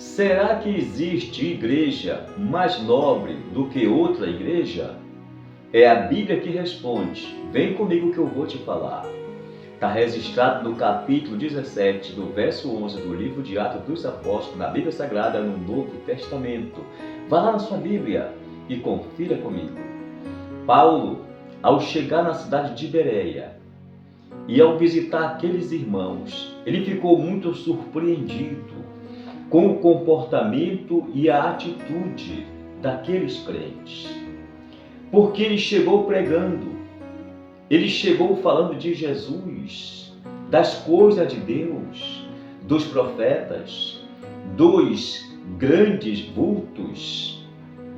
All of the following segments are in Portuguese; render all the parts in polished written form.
Será que existe igreja mais nobre do que outra igreja? É a Bíblia que responde. Vem comigo que eu vou te falar. Está registrado no capítulo 17, do verso 11 do livro de Atos dos Apóstolos, na Bíblia Sagrada, no Novo Testamento. Vá lá na sua Bíblia e confira comigo. Paulo, ao chegar na cidade de Bereia e ao visitar aqueles irmãos, ele ficou muito surpreendido com o comportamento e a atitude daqueles crentes. Porque ele chegou pregando, ele chegou falando de Jesus, das coisas de Deus, dos profetas, dos grandes vultos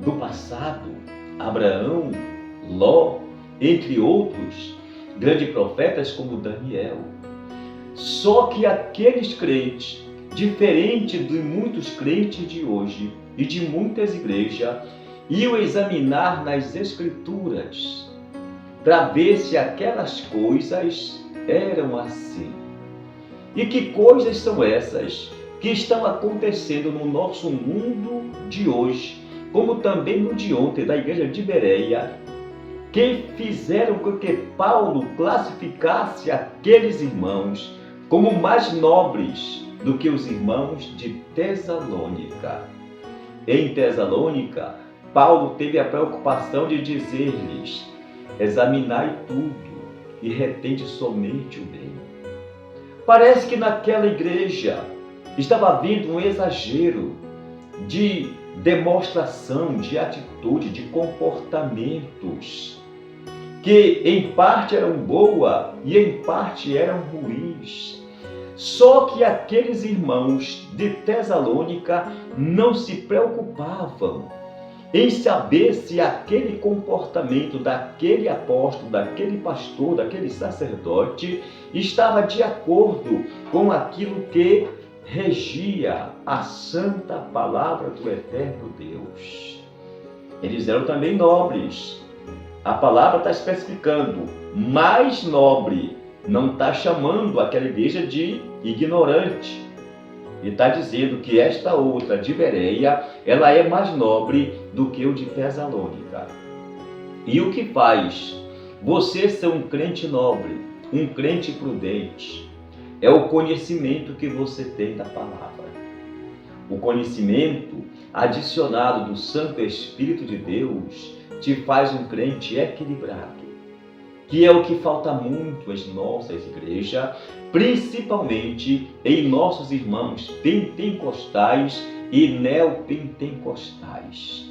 do passado, Abraão, Ló, entre outros grandes profetas como Daniel. Só que aqueles crentes, diferente de muitos crentes de hoje e de muitas igrejas, iam examinar nas Escrituras para ver se aquelas coisas eram assim. E que coisas são essas que estão acontecendo no nosso mundo de hoje, como também no de ontem da igreja de Bereia, que fizeram com que Paulo classificasse aqueles irmãos como mais nobres do que os irmãos de Tessalônica. Em Tessalônica, Paulo teve a preocupação de dizer-lhes: examinai tudo e retende somente o bem. Parece que naquela igreja estava havendo um exagero de demonstração, de atitude, de comportamentos que em parte eram boas e em parte eram ruins. Só que aqueles irmãos de Tessalônica não se preocupavam em saber se aquele comportamento daquele apóstolo, daquele pastor, daquele sacerdote estava de acordo com aquilo que regia a santa palavra do eterno Deus. Eles eram também nobres. A palavra está especificando, mais nobre. Não está chamando aquela igreja de ignorante. E está dizendo que esta outra de Bereia, ela é mais nobre do que o de Tessalônica. E o que faz você ser um crente nobre, um crente prudente, é o conhecimento que você tem da palavra. O conhecimento adicionado do Santo Espírito de Deus te faz um crente equilibrado, que é o que falta muito às nossas igrejas, principalmente em nossos irmãos pentecostais e neopentecostais.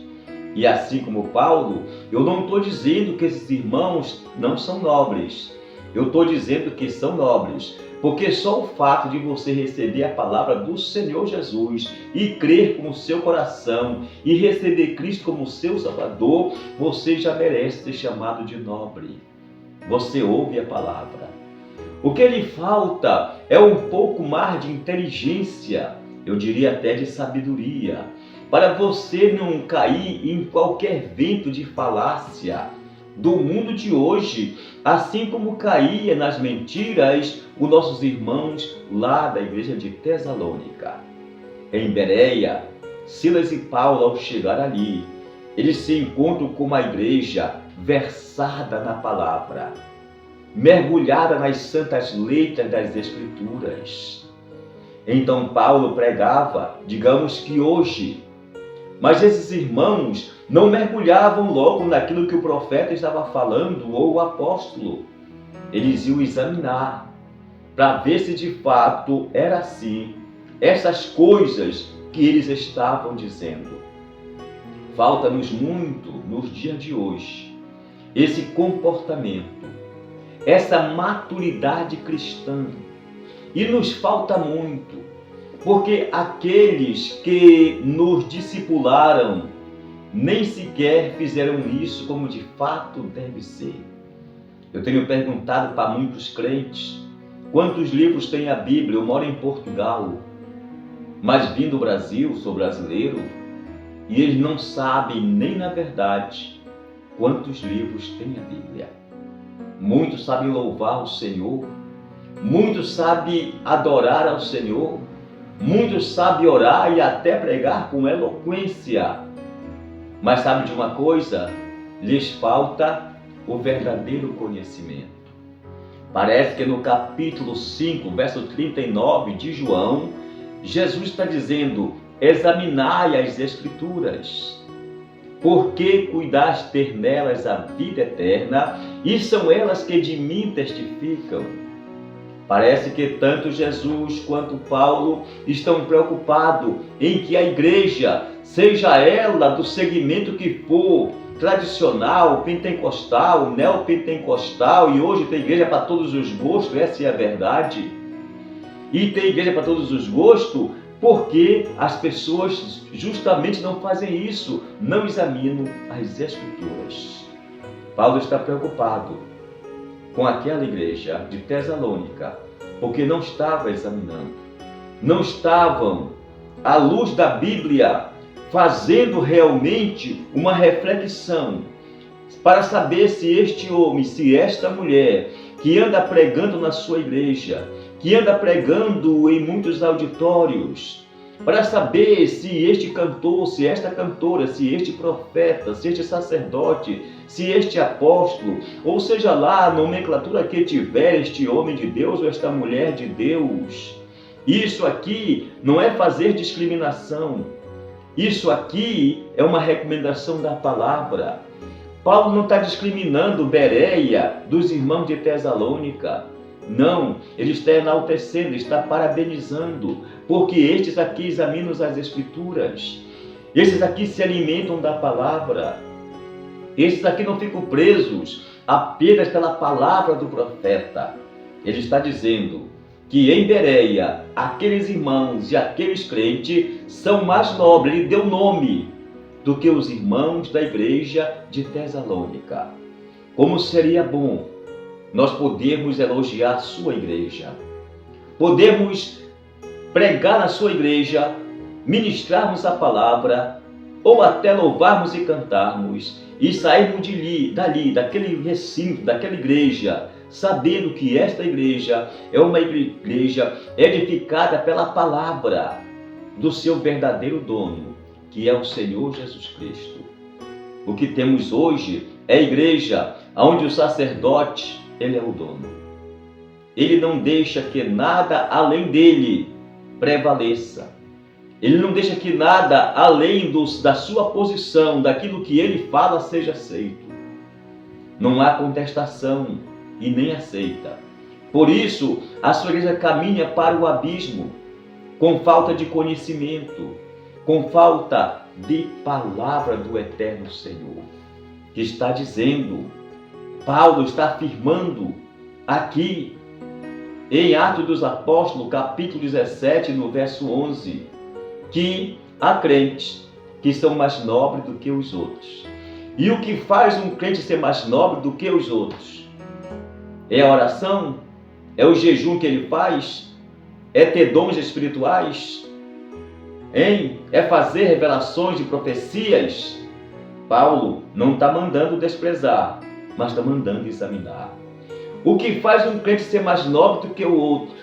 E assim como Paulo, eu não estou dizendo que esses irmãos não são nobres. Eu estou dizendo que são nobres, porque só o fato de você receber a palavra do Senhor Jesus e crer com o seu coração e receber Cristo como seu Salvador, você já merece ser chamado de nobre. Você ouve a palavra. O que lhe falta é um pouco mais de inteligência, eu diria até de sabedoria, para você não cair em qualquer vento de falácia do mundo de hoje, assim como caía nas mentiras os nossos irmãos lá da igreja de Tessalônica. Em Bereia, Silas e Paulo, ao chegar ali, eles se encontram com uma igreja versada na palavra, mergulhada nas santas letras das Escrituras. Então Paulo pregava, digamos que hoje, mas esses irmãos não mergulhavam logo naquilo que o profeta estava falando ou o apóstolo. Eles iam examinar para ver se de fato era assim, essas coisas que eles estavam dizendo. Falta-nos muito nos dias de hoje esse comportamento, essa maturidade cristã. E nos falta muito, porque aqueles que nos discipularam nem sequer fizeram isso como de fato deve ser. Eu tenho perguntado para muitos crentes quantos livros tem a Bíblia. Eu moro em Portugal, mas vim do Brasil, sou brasileiro, e eles não sabem nem na verdade quantos livros tem a Bíblia. Muitos sabem louvar o Senhor, muitos sabem adorar ao Senhor, Muitos sabem orar e até pregar com eloquência. Mas sabe de uma coisa? Lhes falta o verdadeiro conhecimento. Parece que no capítulo 5, verso 39 de João, Jesus está dizendo: examinai as Escrituras, porque cuidais ter nelas a vida eterna, e são elas que de mim testificam. Parece que tanto Jesus quanto Paulo estão preocupados em que a igreja, seja ela do segmento que for, tradicional, pentecostal, neopentecostal, e hoje tem igreja para todos os gostos, essa é a verdade. E tem igreja para todos os gostos porque as pessoas justamente não fazem isso, não examinam as Escrituras. Paulo está preocupado com aquela igreja de Tessalônica, porque não estava examinando, não estavam, à luz da Bíblia, fazendo realmente uma reflexão para saber se este homem, se esta mulher que anda pregando na sua igreja, que anda pregando em muitos auditórios, para saber se este cantor, se esta cantora, se este profeta, se este sacerdote, se este apóstolo, ou seja lá a nomenclatura que tiver este homem de Deus ou esta mulher de Deus, isso aqui não é fazer discriminação. Isso aqui é uma recomendação da palavra. Paulo não está discriminando Bereia dos irmãos de Tessalônica. Não, ele está enaltecendo, está parabenizando, porque estes aqui examinam as Escrituras. Estes aqui se alimentam da palavra. Estes aqui não ficam presos apenas pela palavra do profeta. Ele está dizendo que em Bereia, aqueles irmãos e aqueles crentes são mais nobres, ele deu nome, do que os irmãos da igreja de Tessalônica. Como seria bom nós podermos elogiar a sua igreja, podemos pregar na sua igreja, ministrarmos a palavra, ou até louvarmos e cantarmos, e sairmos dali, daquele recinto, daquela igreja, sabendo que esta igreja é uma igreja edificada pela palavra do seu verdadeiro dono, que é o Senhor Jesus Cristo. O que temos hoje é a igreja onde o sacerdote, ele é o dono. Ele não deixa que nada além dele prevaleça. Ele não deixa que nada além da sua posição, daquilo que ele fala, seja aceito. Não há contestação e nem aceita. Por isso, a sua igreja caminha para o abismo, com falta de conhecimento, com falta de palavra do eterno Senhor, que está dizendo, Paulo está afirmando aqui, em Atos dos Apóstolos, capítulo 17, no verso 11, que há crentes que são mais nobres do que os outros. E o que faz um crente ser mais nobre do que os outros? É a oração? É o jejum que ele faz? É ter dons espirituais? É fazer revelações de profecias? Paulo não está mandando desprezar, mas está mandando examinar. O que faz um crente ser mais nobre do que o outro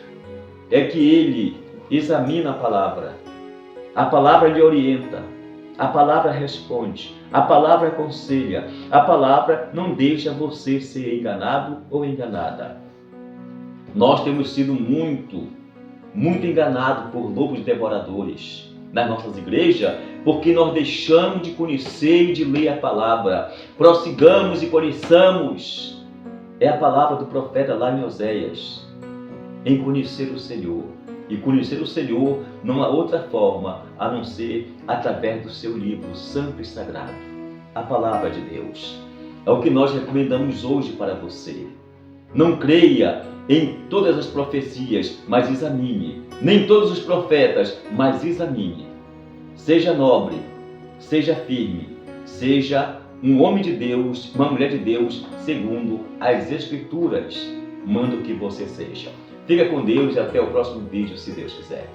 é que ele examina a palavra. A palavra lhe orienta, a palavra responde, a palavra aconselha, a palavra não deixa você ser enganado ou enganada. Nós temos sido muito enganados por lobos devoradores nas nossas igrejas, porque nós deixamos de conhecer e de ler a palavra. Prossigamos e conheçamos. É a palavra do profeta lá em Oséias, em conhecer o Senhor. E conhecer o Senhor não há outra forma a não ser através do seu livro santo e sagrado, a palavra de Deus. É o que nós recomendamos hoje para você. Não creia em todas as profecias, mas examine. Nem todos os profetas, mas examine. Seja nobre, seja firme, seja um homem de Deus, uma mulher de Deus, segundo as Escrituras. Manda o que você seja. Fica com Deus e até o próximo vídeo, se Deus quiser.